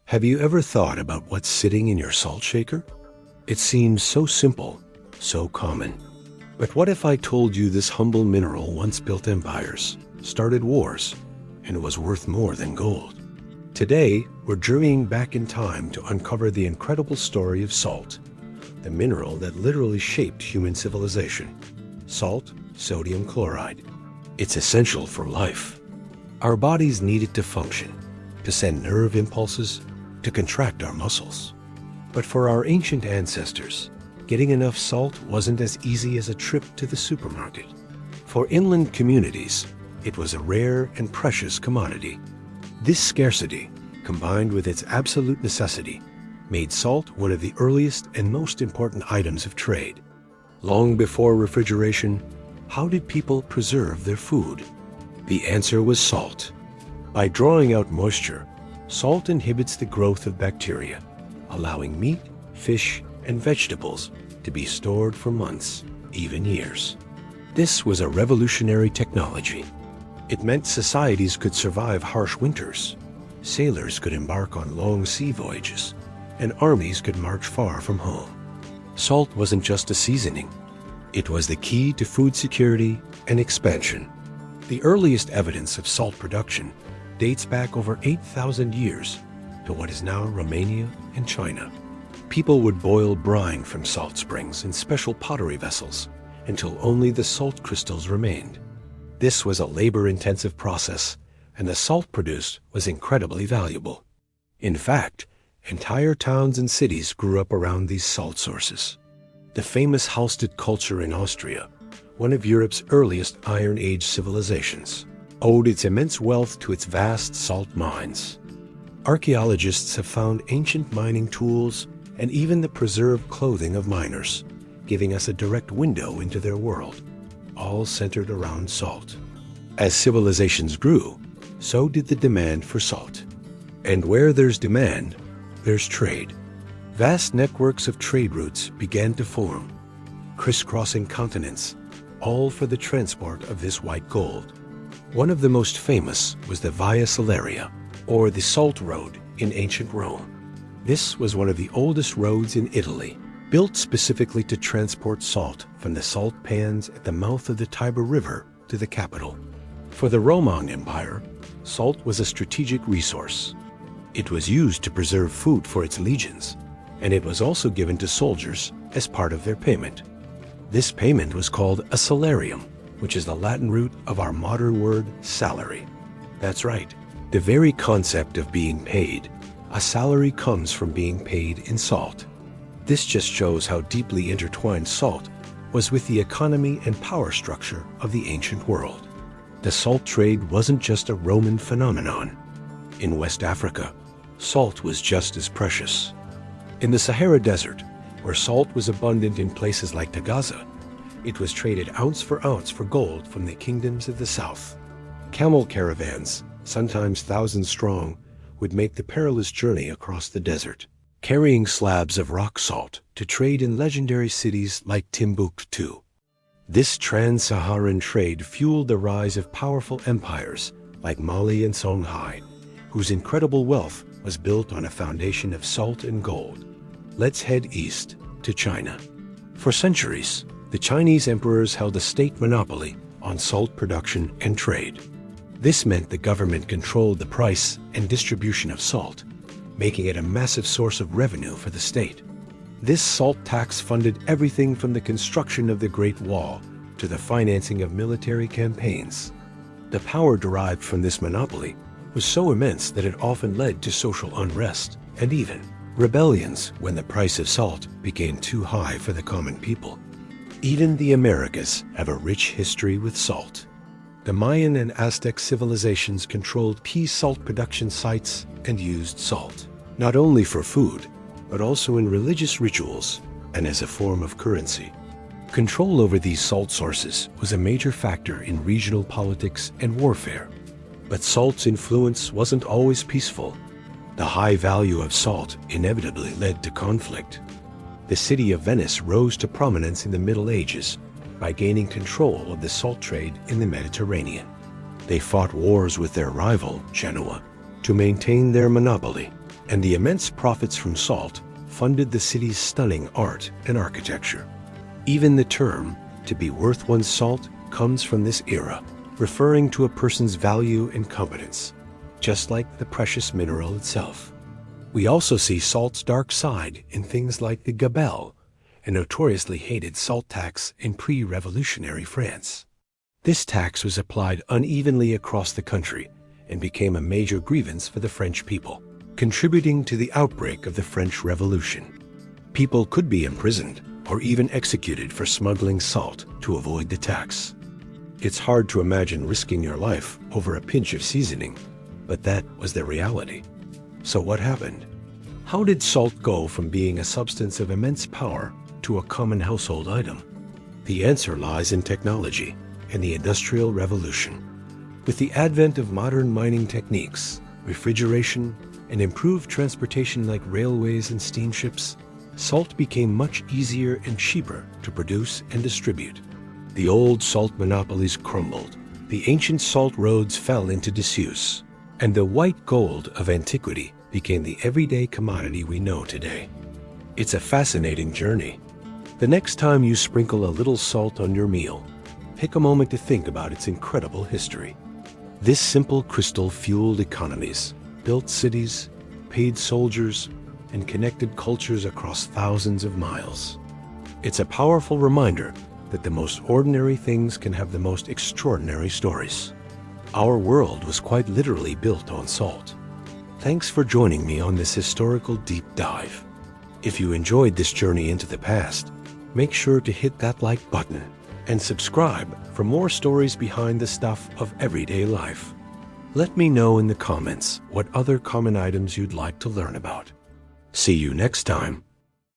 Have you ever thought about what's sitting in your salt shaker? It seems so simple, so common. But what if I told you this humble mineral once built empires, started wars, and was worth more than gold? Today, we're journeying back in time to uncover the incredible story of salt, the mineral that literally shaped human civilization. Salt, sodium chloride. It's essential for life. Our bodies need it to function, to send nerve impulses, to contract our muscles. But for our ancient ancestors, getting enough salt wasn't as easy as a trip to the supermarket. For inland communities, it was a rare and precious commodity. This scarcity, combined with its absolute necessity, made salt one of the earliest and most important items of trade. Long before refrigeration, how did people preserve their food? The answer was salt. By drawing out moisture, salt inhibits the growth of bacteria, allowing meat, fish, and vegetables to be stored for months, even years. This was a revolutionary technology. It meant societies could survive harsh winters, sailors could embark on long sea voyages, and armies could march far from home. Salt wasn't just a seasoning. It was the key to food security and expansion. The earliest evidence of salt production dates back over 8,000 years to what is now Romania and China. People would boil brine from salt springs in special pottery vessels until only the salt crystals remained. This was a labor-intensive process, and the salt produced was incredibly valuable. In fact, entire towns and cities grew up around these salt sources. The famous Hallstatt culture in Austria, one of Europe's earliest Iron Age civilizations, owed its immense wealth to its vast salt mines. Archaeologists have found ancient mining tools and even the preserved clothing of miners, giving us a direct window into their world, all centered around salt. As civilizations grew, so did the demand for salt. And where there's demand, there's trade. Vast networks of trade routes began to form, crisscrossing continents, all for the transport of this white gold. One of the most famous was the Via Salaria, or the Salt Road in ancient Rome. This was one of the oldest roads in Italy, built specifically to transport salt from the salt pans at the mouth of the Tiber River to the capital. For the Roman Empire, salt was a strategic resource. It was used to preserve food for its legions, and it was also given to soldiers as part of their payment. This payment was called a salarium, which is the Latin root of our modern word salary. That's right, the very concept of being paid. A salary comes from being paid in salt. This just shows how deeply intertwined salt was with the economy and power structure of the ancient world. The salt trade wasn't just a Roman phenomenon. In West Africa, salt was just as precious. In the Sahara Desert, where salt was abundant in places like Tagaza, it was traded ounce for ounce for gold from the kingdoms of the south. Camel caravans, sometimes thousands strong, would make the perilous journey across the desert, carrying slabs of rock salt to trade in legendary cities like Timbuktu. This trans-Saharan trade fueled the rise of powerful empires like Mali and Songhai, whose incredible wealth was built on a foundation of salt and gold. Let's head east to China. For centuries, the Chinese emperors held a state monopoly on salt production and trade. This meant the government controlled the price and distribution of salt, making it a massive source of revenue for the state. This salt tax funded everything from the construction of the Great Wall to the financing of military campaigns. The power derived from this monopoly was so immense that it often led to social unrest and even rebellions when the price of salt became too high for the common people. Even the Americas have a rich history with salt. The Mayan and Aztec civilizations controlled key salt production sites and used salt, not only for food, but also in religious rituals and as a form of currency. Control over these salt sources was a major factor in regional politics and warfare. But salt's influence wasn't always peaceful. The high value of salt inevitably led to conflict. The city of Venice rose to prominence in the Middle Ages by gaining control of the salt trade in the Mediterranean. They fought wars with their rival, Genoa, to maintain their monopoly. And the immense profits from salt funded the city's stunning art and architecture. Even the term, to be worth one's salt, comes from this era, referring to a person's value and competence, just like the precious mineral itself. We also see salt's dark side in things like the gabelle, a notoriously hated salt tax in pre-revolutionary France. This tax was applied unevenly across the country and became a major grievance for the French people, contributing to the outbreak of the French Revolution. People could be imprisoned or even executed for smuggling salt to avoid the tax. It's hard to imagine risking your life over a pinch of seasoning, but that was the reality. So what happened? How did salt go from being a substance of immense power to a common household item? The answer lies in technology and the Industrial Revolution. With the advent of modern mining techniques, refrigeration, and improved transportation like railways and steamships, salt became much easier and cheaper to produce and distribute. The old salt monopolies crumbled, the ancient salt roads fell into disuse, and the white gold of antiquity became the everyday commodity we know today. It's a fascinating journey. The next time you sprinkle a little salt on your meal, take a moment to think about its incredible history. This simple crystal fueled economies, built cities, paid soldiers, and connected cultures across thousands of miles. It's a powerful reminder that the most ordinary things can have the most extraordinary stories. Our world was quite literally built on salt. Thanks for joining me on this historical deep dive. If you enjoyed this journey into the past, make sure to hit that like button and subscribe for more stories behind the stuff of everyday life. Let me know in the comments what other common items you'd like to learn about. See you next time.